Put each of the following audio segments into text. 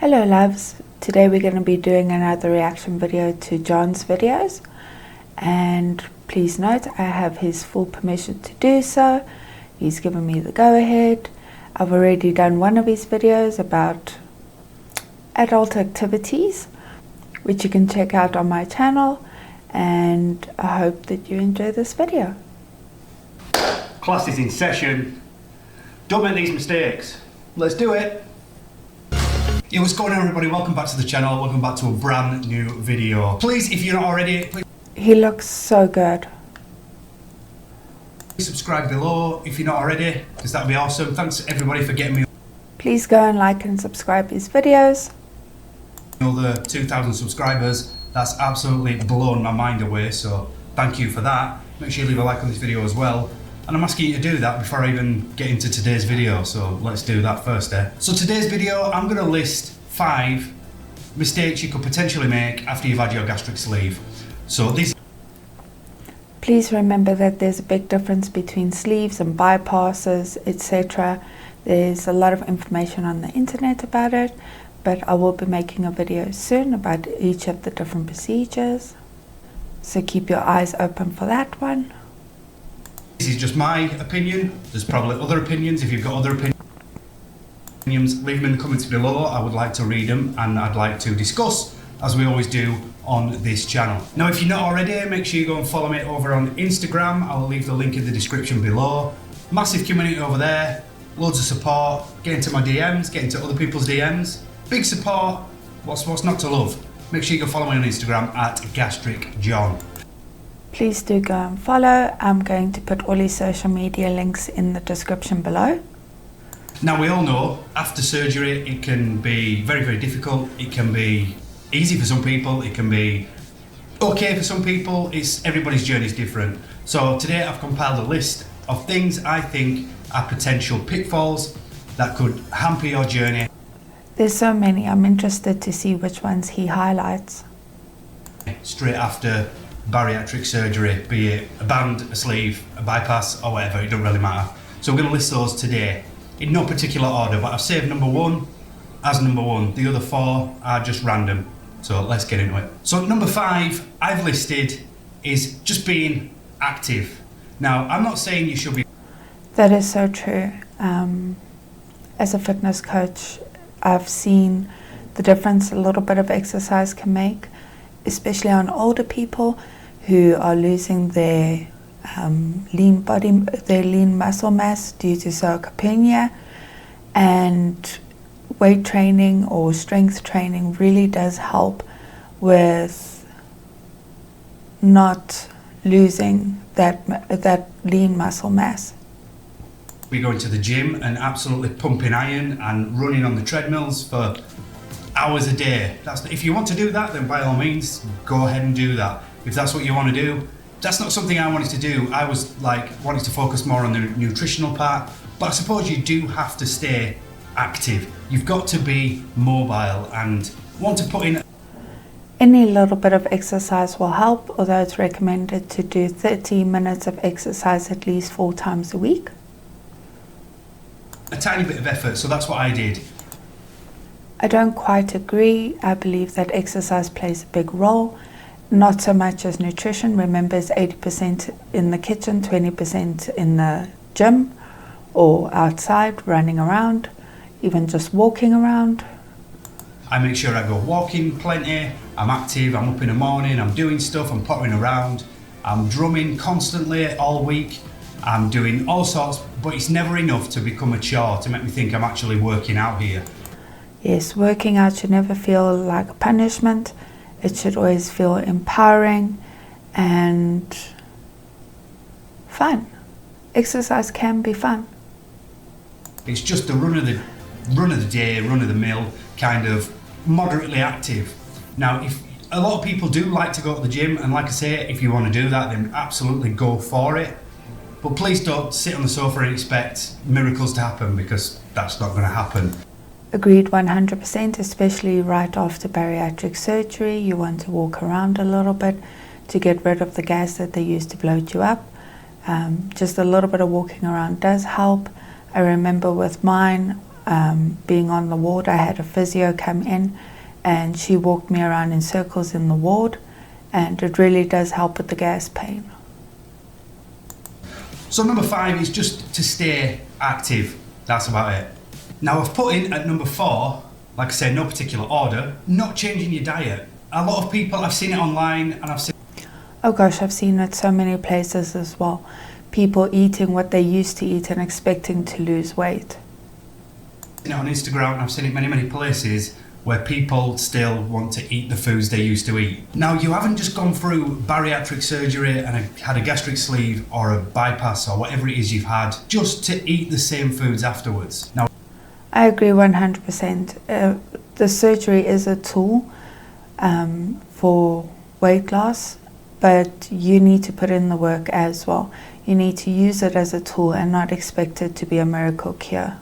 Hello loves, today we're going to be doing another reaction video to John's videos, and please note I have his full permission to do so. He's given me the go ahead. I've already done one of his videos about adult activities, which you can check out on my channel, and I hope that you enjoy this video. Class is in session. Don't make these mistakes. Let's do it. Yo, what's going on everybody? Welcome back to the channel. Welcome back to a brand new video. Please, if you're not already, please He looks so good. subscribe below if you're not already, because that'd be awesome. Thanks everybody for getting me Please go and like and subscribe his videos. over 2,000 subscribers. That's absolutely blown my mind away, so thank you for that. Make sure you leave a like on this video as well. And I'm asking you to do that before I even get into today's video, so let's do that first. So today's video, I'm going to list 5 mistakes you could potentially make after you've had your gastric sleeve. So these. Please remember that there's a big difference between sleeves and bypasses, etc. There's a lot of information on the internet about it, but I will be making a video soon about each of the different procedures. So keep your eyes open for that one. This is just my opinion. There's probably other opinions. If you've got other opinions, leave them in the comments below. I would like to read them and I'd like to discuss, as we always do on this channel. Now, if you're not already, make sure you go and follow me over on Instagram. I will leave the link in the description below. Massive community over there. Loads of support. Get into my DMs, get into other people's DMs. Big support. What's not to love? Make sure you go follow me on Instagram at Gastric John. Please do go and follow. I'm going to put all his social media links in the description below. Now, we all know after surgery it can be very, very difficult. It can be easy for some people. It can be okay for some people. Everybody's journey is different. So today I've compiled a list of things I think are potential pitfalls that could hamper your journey. There's so many. I'm interested to see which ones he highlights. Straight after bariatric surgery, be it a band, a sleeve, a bypass or whatever, it doesn't really matter. So we're going to list those today in no particular order, but I've saved number 1 as number 1. The other 4 are just random. So let's get into it. So number 5 I've listed is just being active. Now, I'm not saying you should be. That is so true. As a fitness coach, I've seen the difference a little bit of exercise can make, especially on older people who are losing their lean muscle mass due to sarcopenia, and weight training or strength training really does help with not losing that lean muscle mass. Be going to the gym and absolutely pumping iron and running on the treadmills for hours a day. If you want to do that, then by all means, go ahead and do that. If that's what you want to do, that's not something I wanted to do. I was wanting to focus more on the nutritional part, but I suppose you do have to stay active. You've got to be mobile and want to put in. Any little bit of exercise will help, although it's recommended to do 30 minutes of exercise at least 4 times a week. A tiny bit of effort, so that's what I did. I don't quite agree. I believe that exercise plays a big role, not so much as nutrition. Remember, it's 80% in the kitchen, 20% in the gym or outside running around, even just walking around. I make sure I go walking plenty, I'm active, I'm up in the morning, I'm doing stuff, I'm pottering around, I'm drumming constantly all week, I'm doing all sorts, but it's never enough to become a chore to make me think I'm actually working out here. Yes, working out should never feel like a punishment. It should always feel empowering and fun. Exercise can be fun. It's just the run of the day, run of the mill, kind of moderately active. Now, if a lot of people do like to go to the gym, and like I say, if you want to do that, then absolutely go for it. But please don't sit on the sofa and expect miracles to happen, because that's not going to happen. Agreed 100%, especially right after bariatric surgery. You want to walk around a little bit to get rid of the gas that they use to bloat you up. Just a little bit of walking around does help. I remember with mine, being on the ward. I had a physio come in and she walked me around in circles in the ward, and it really does help with the gas pain. So number 5 is just to stay active. That's about it. Now I've put in at number 4, like I say, no particular order, not changing your diet. A lot of people, I've seen it online and I've seen... Oh gosh, I've seen it so many places as well. People eating what they used to eat and expecting to lose weight. I've seen it on Instagram and I've seen it many places where people still want to eat the foods they used to eat. Now you haven't just gone through bariatric surgery and had a gastric sleeve or a bypass or whatever it is you've had just to eat the same foods afterwards. Now, I agree 100%. The surgery is a tool for weight loss, but you need to put in the work as well. You need to use it as a tool and not expect it to be a miracle cure.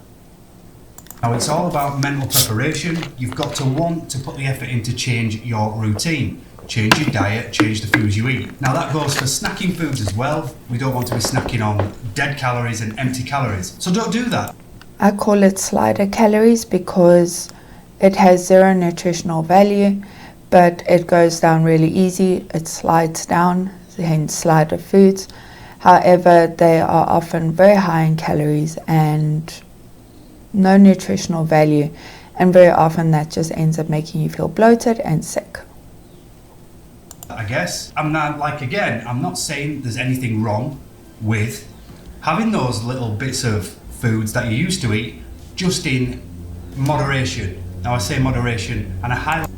Now it's all about mental preparation. You've got to want to put the effort in to change your routine, change your diet, change the foods you eat. Now that goes for snacking foods as well. We don't want to be snacking on dead calories and empty calories. So don't do that. I call it slider calories because it has zero nutritional value, but it goes down really easy. It slides down, hence slider foods. However, they are often very high in calories and no nutritional value, and very often that just ends up making you feel bloated and sick. I guess I'm not saying there's anything wrong with having those little bits of foods that you used to eat, just in moderation. Now I say moderation, and I highlight.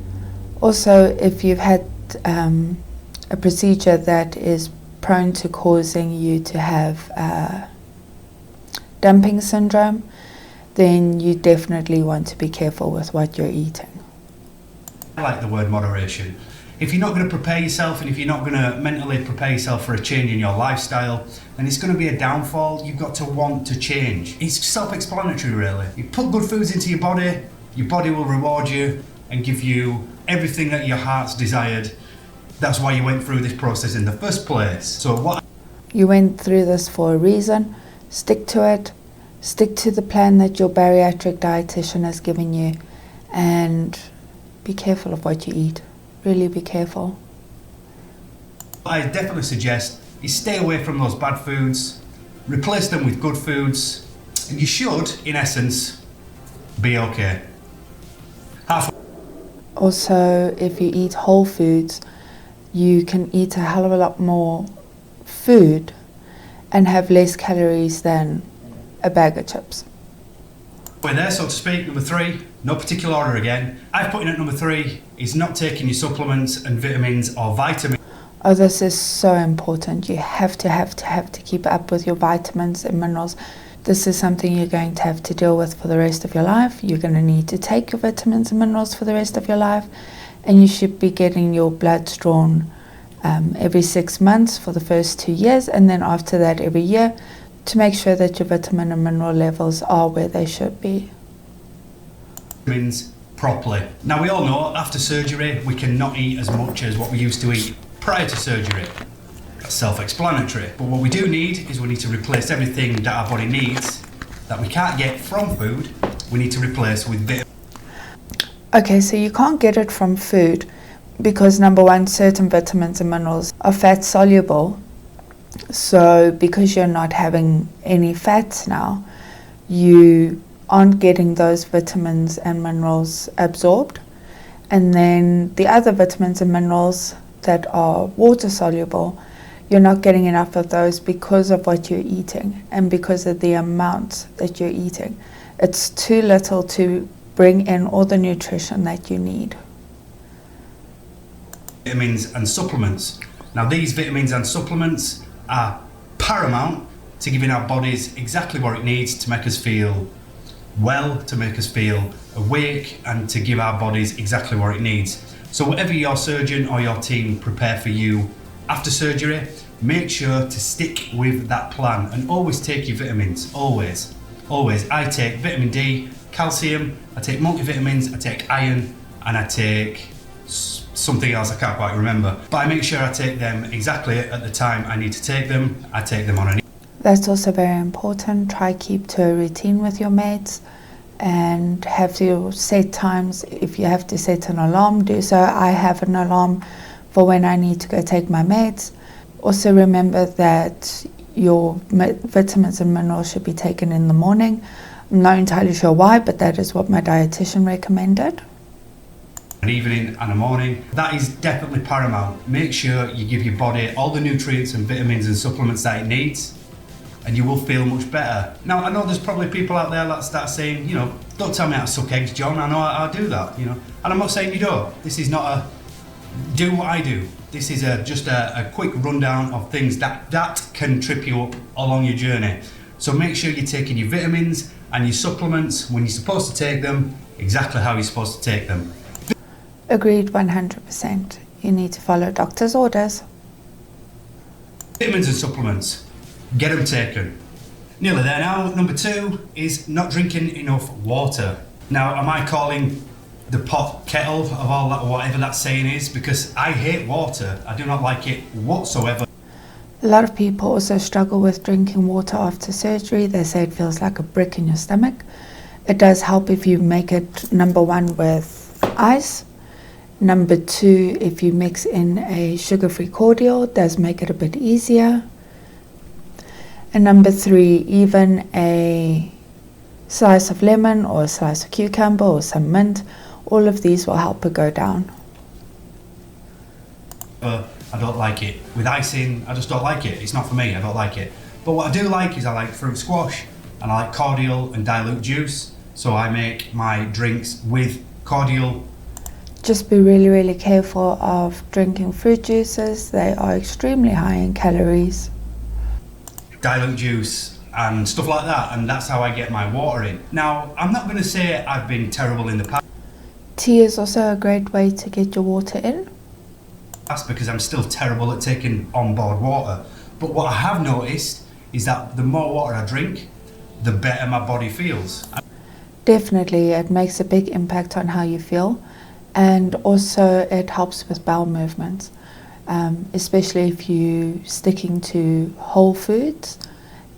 Also, if you've had a procedure that is prone to causing you to have dumping syndrome, then you definitely want to be careful with what you're eating. I like the word moderation. If you're not going to prepare yourself and if you're not going to mentally prepare yourself for a change in your lifestyle, then it's going to be a downfall. You've got to want to change. It's self-explanatory really. You put good foods into your body will reward you and give you everything that your heart's desired. That's why you went through this process in the first place. So what? You went through this for a reason. Stick to it. Stick to the plan that your bariatric dietitian has given you, and be careful of what you eat. Really be careful. I definitely suggest is stay away from those bad foods, replace them with good foods, and you should, in essence, be okay. Also, if you eat whole foods, you can eat a hell of a lot more food and have less calories than a bag of chips. We're there, so to speak. Number 3, no particular order again. I've put in at number 3 is not taking your supplements and vitamins or vitamins. Oh, this is so important. You have to keep up with your vitamins and minerals. This is something you're going to have to deal with for the rest of your life. You're going to need to take your vitamins and minerals for the rest of your life, and you should be getting your bloods drawn every 6 months for the first 2 years, and then after that every year, to make sure that your vitamin and mineral levels are where they should be. Vitamins properly. Now we all know after surgery we cannot eat as much as what we used to eat prior to surgery. That's self-explanatory. But what we do need is we need to replace everything that our body needs that we can't get from food. We need to replace with vitamins. Okay, so you can't get it from food because number one, certain vitamins and minerals are fat soluble. So because you're not having any fats now, you aren't getting those vitamins and minerals absorbed. And then the other vitamins and minerals that are water soluble, you're not getting enough of those because of what you're eating and because of the amount that you're eating. It's too little to bring in all the nutrition that you need. Vitamins and supplements. Now these vitamins and supplements are paramount to giving our bodies exactly what it needs to make us feel well, to make us feel awake, and to give our bodies exactly what it needs. So whatever your surgeon or your team prepare for you after surgery, make sure to stick with that plan and always take your vitamins, always. I take vitamin D, calcium, I take multivitamins, I take iron, and I take something else I can't quite remember. But I make sure I take them exactly at the time I need to take them. I take them on an... That's also very important. Try keep to a routine with your meds and have your set times. If you have to set an alarm, do so. I have an alarm for when I need to go take my meds. Also remember that your vitamins and minerals should be taken in the morning. I'm not entirely sure why, but that is what my dietitian recommended. An evening and a morning. That is definitely paramount. Make sure you give your body all the nutrients and vitamins and supplements that it needs, and you will feel much better. Now, I know there's probably people out there that start saying, don't tell me how to suck eggs, John. I know I do that, And I'm not saying you don't. This is not a do what I do. This is just a quick rundown of things that can trip you up along your journey. So make sure you're taking your vitamins and your supplements when you're supposed to take them, exactly how you're supposed to take them. Agreed 100%. You need to follow doctor's orders. Vitamins and supplements, get them taken. Nearly there now. Number 2 is not drinking enough water. Now, am I calling the pot kettle of all that, whatever that saying is? Because I hate water. I do not like it whatsoever. A lot of people also struggle with drinking water after surgery. They say it feels like a brick in your stomach. It does help if you make it, number 1, with ice. Number 2, if you mix in a sugar-free cordial, it does make it a bit easier. And number 3, even a slice of lemon or a slice of cucumber or some mint, all of these will help it go down. I don't like it. With icing, I just don't like it. It's not for me, I don't like it. But what I do like is I like fruit squash, and I like cordial and dilute juice. So I make my drinks with cordial. Just be really, really careful of drinking fruit juices. They are extremely high in calories. Dilute juice and stuff like that, and that's how I get my water in. Now, I'm not going to say I've been terrible in the past. Tea is also a great way to get your water in. That's because I'm still terrible at taking on board water. But what I have noticed is that the more water I drink, the better my body feels. Definitely, it makes a big impact on how you feel, and also it helps with bowel movements, especially if you're sticking to whole foods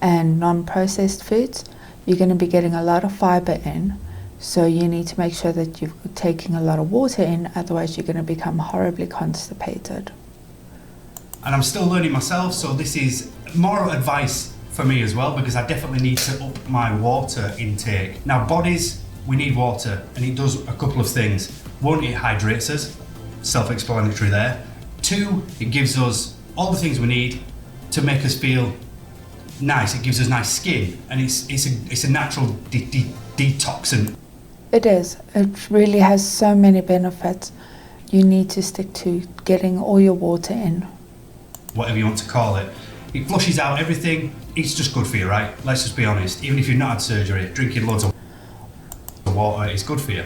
and non-processed foods. You're going to be getting a lot of fiber in, so you need to make sure that you're taking a lot of water in, otherwise you're going to become horribly constipated. And I'm still learning myself, so this is more advice for me as well, because I definitely need to up my water intake. Now, bodies, we need water, and it does a couple of things. 1, it hydrates us, self-explanatory there. 2, it gives us all the things we need to make us feel nice. It gives us nice skin, and it's a natural detoxant. It is. It really has so many benefits. You need to stick to getting all your water in. Whatever you want to call it. It flushes out everything. It's just good for you, right? Let's just be honest. Even if you've not had surgery, drinking loads of water is good for you.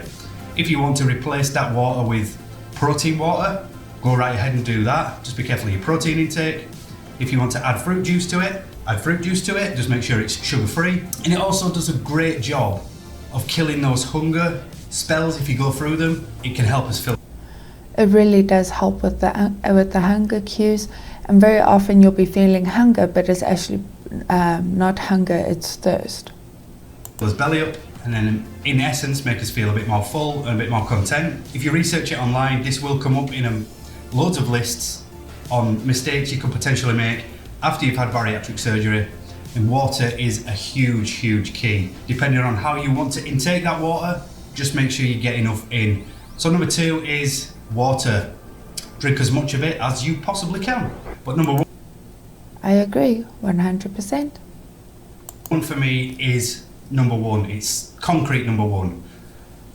If you want to replace that water with protein water, go right ahead and do that. Just be careful of your protein intake. If you want to add fruit juice to it, add fruit juice to it. Just make sure it's sugar-free. And it also does a great job of killing those hunger spells. If you go through them, it can help us feel. It really does help with the hunger cues, and very often you'll be feeling hunger, but it's actually not hunger, it's thirst. Let's belly up, and then in essence make us feel a bit more full and a bit more content. If you research it online, this will come up in loads of lists on mistakes you could potentially make after you've had bariatric surgery, and water is a huge, huge key. Depending on how you want to intake that water, just make sure you get enough in. So number 2 is water. Drink as much of it as you possibly can. But number 1, I agree 100%. One for me is number 1. It's concrete number 1.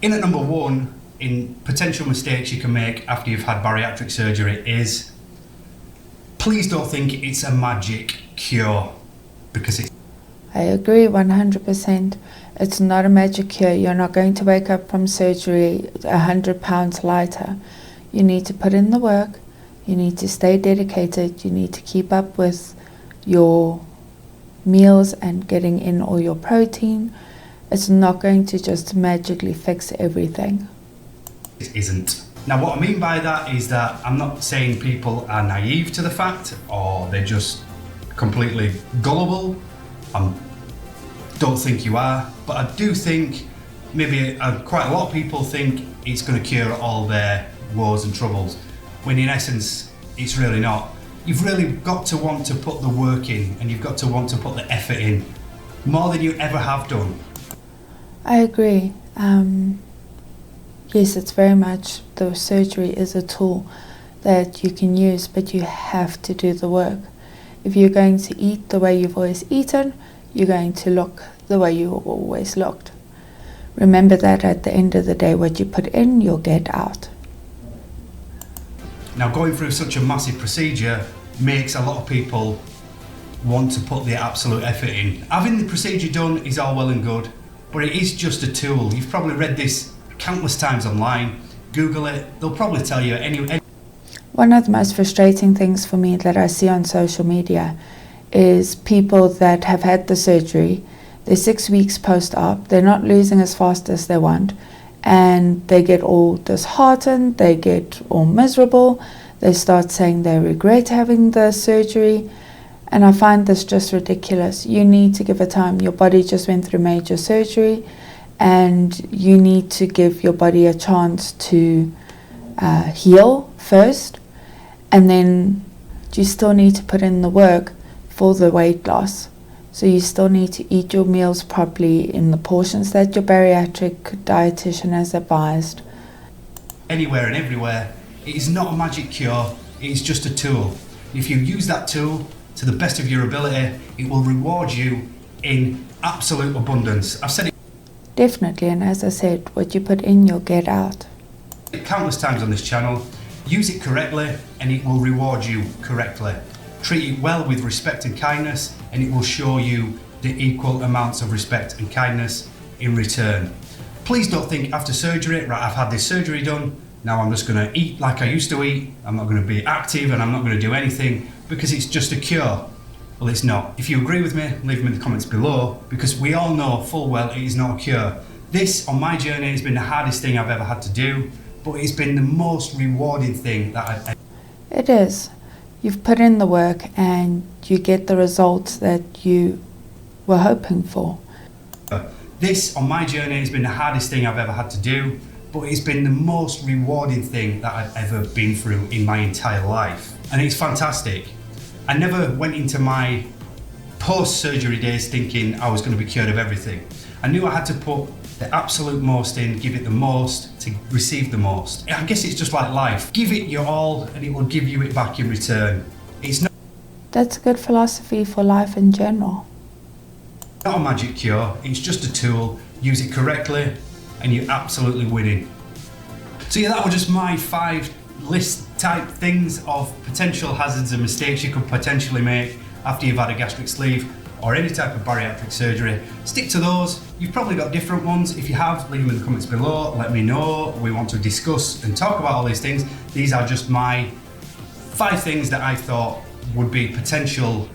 In at number 1, in potential mistakes you can make after you've had bariatric surgery is, please don't think it's a magic cure, because it's. I agree 100%. It's not a magic cure. You're not going to wake up from surgery 100 pounds lighter. You need to put in the work. You need to stay dedicated. You need to keep up with your meals and getting in all your protein. It's not going to just magically fix everything. It isn't. Now, what I mean by that is that I'm not saying people are naive to the fact, or they're just completely gullible. I don't think you are, but I do think maybe quite a lot of people think it's going to cure all their woes and troubles, when in essence it's really not. You've really got to want to put the work in, and you've got to want to put the effort in, more than you ever have done. I agree. Yes, it's very much, the surgery is a tool that you can use, but you have to do the work. If you're going to eat the way you've always eaten, you're going to look the way you've always looked. Remember that at the end of the day, what you put in, you'll get out. Now, going through such a massive procedure makes a lot of people want to put the absolute effort in. Having the procedure done is all well and good, but it is just a tool. You've probably read this countless times online. Google it, they'll probably tell you any. One of the most frustrating things for me that I see on social media is people that have had the surgery, they're 6 weeks post-op, they're not losing as fast as they want, and they get all disheartened, they get all miserable, they start saying they regret having the surgery, and I find this just ridiculous. You need to give it time. Your body just went through major surgery, and you need to give your body a chance to heal first, and then you still need to put in the work for the weight loss. So you still need to eat your meals properly in the portions that your bariatric dietitian has advised. Anywhere and everywhere, it is not a magic cure, it is just a tool. If you use that tool to the best of your ability, it will reward you in absolute abundance. I've said it Definitely, and as I said, what you put in, you'll get out. countless times on this channel. Use it correctly and it will reward you correctly. Treat it well with respect and kindness, and it will show you the equal amounts of respect and kindness in return. Please don't think after surgery, right, I've had this surgery done, now I'm just going to eat like I used to eat, I'm not going to be active and I'm not going to do anything because it's just a cure. Well, it's not. If you agree with me, leave them in the comments below, because we all know full well it is not a cure. This, on my journey, has been the hardest thing I've ever had to do, but it's been the most rewarding thing that I've ever. It is. You've put in the work and you get the results that you were hoping for. This, on my journey, has been the hardest thing I've ever had to do, but it's been the most rewarding thing that I've ever been through in my entire life. And it's fantastic. I never went into my post-surgery days thinking I was going to be cured of everything. I knew I had to put the absolute most in, give it the most to receive the most. I guess it's just like life. Give it your all and it will give you it back in return. It's not. That's a good philosophy for life in general. Not a magic cure, it's just a tool. Use it correctly and you're absolutely winning. So yeah, that was just my 5 list type things of potential hazards and mistakes you could potentially make after you've had a gastric sleeve or any type of bariatric surgery. Stick to those. You've probably got different ones. If you have, leave them in the comments below. Let me know. We want to discuss and talk about all these things. These are just my 5 things that I thought would be potential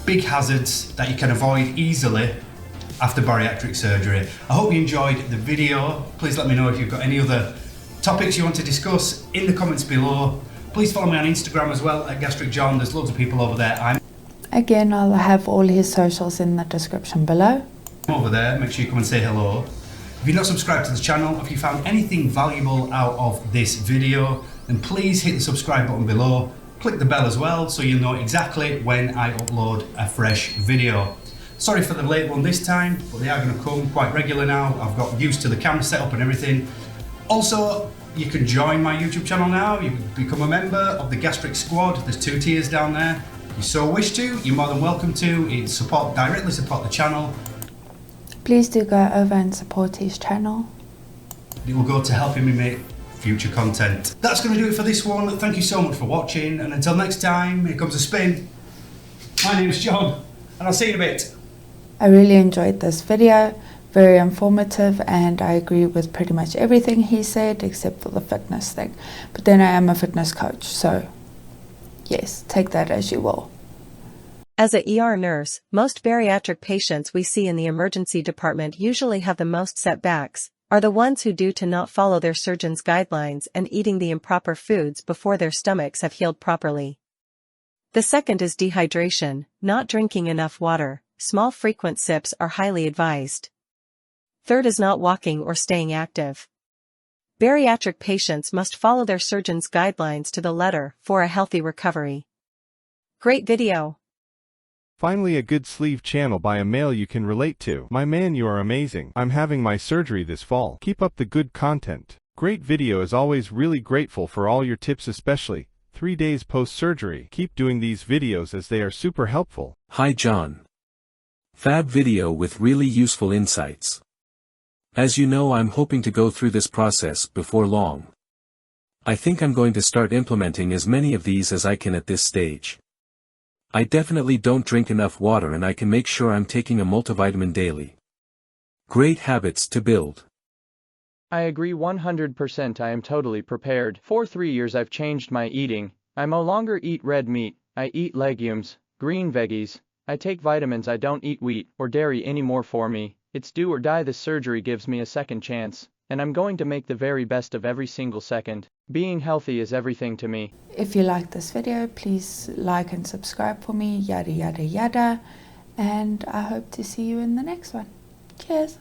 big hazards that you can avoid easily after bariatric surgery. I hope you enjoyed the video. Please let me know if you've got any other topics you want to discuss in the comments below. Please follow me on Instagram as well at Gastric John. There's loads of people over there. Again, I'll have all his socials in the description below. Over there, make sure you come and say hello. If you're not subscribed to the channel, if you found anything valuable out of this video, then please hit the subscribe button below. Click the bell as well so you'll know exactly when I upload a fresh video. Sorry for the late one this time, but they are going to come quite regular now. I've got used to the camera setup and everything. Also, you can join my YouTube channel now. You can become a member of the Gastric Squad. There's 2 tiers down there. If you so wish to, you're more than welcome to. Directly support the channel. Please do go over and support his channel. It will go to helping me make future content. That's going to do it for this one. Thank you so much for watching, and until next time, here comes a spin. My name is John, and I'll see you in a bit. I really enjoyed this video, very informative, and I agree with pretty much everything he said except for the fitness thing. But then I am a fitness coach, so yes, take that as you will. As a ER nurse, most bariatric patients we see in the emergency department usually have the most setbacks, are the ones who due to not follow their surgeon's guidelines and eating the improper foods before their stomachs have healed properly. The second is dehydration, not drinking enough water. Small frequent sips are highly advised. Third is not walking or staying active. Bariatric patients must follow their surgeon's guidelines to the letter for a healthy recovery. Great video. Finally, a good sleeve channel by a male you can relate to. My man, you are amazing. I'm having my surgery this fall. Keep up the good content. Great video as always. Really grateful for all your tips, especially 3 days post-surgery. Keep doing these videos as they are super helpful. Hi John. Fab video with really useful insights. As you know, I'm hoping to go through this process before long. I think I'm going to start implementing as many of these as I can at this stage. I definitely don't drink enough water, and I can make sure I'm taking a multivitamin daily. Great habits to build. I agree 100%. I am totally prepared. For 3 years I've changed my eating. I no longer eat red meat. I eat legumes, green veggies. I take vitamins. I don't eat wheat or dairy anymore. For me, it's do or die. This surgery gives me a second chance, and I'm going to make the very best of every single second. Being healthy is everything to me. If you like this video, please like and subscribe for me, yada yada yada, and I hope to see you in the next one. Cheers!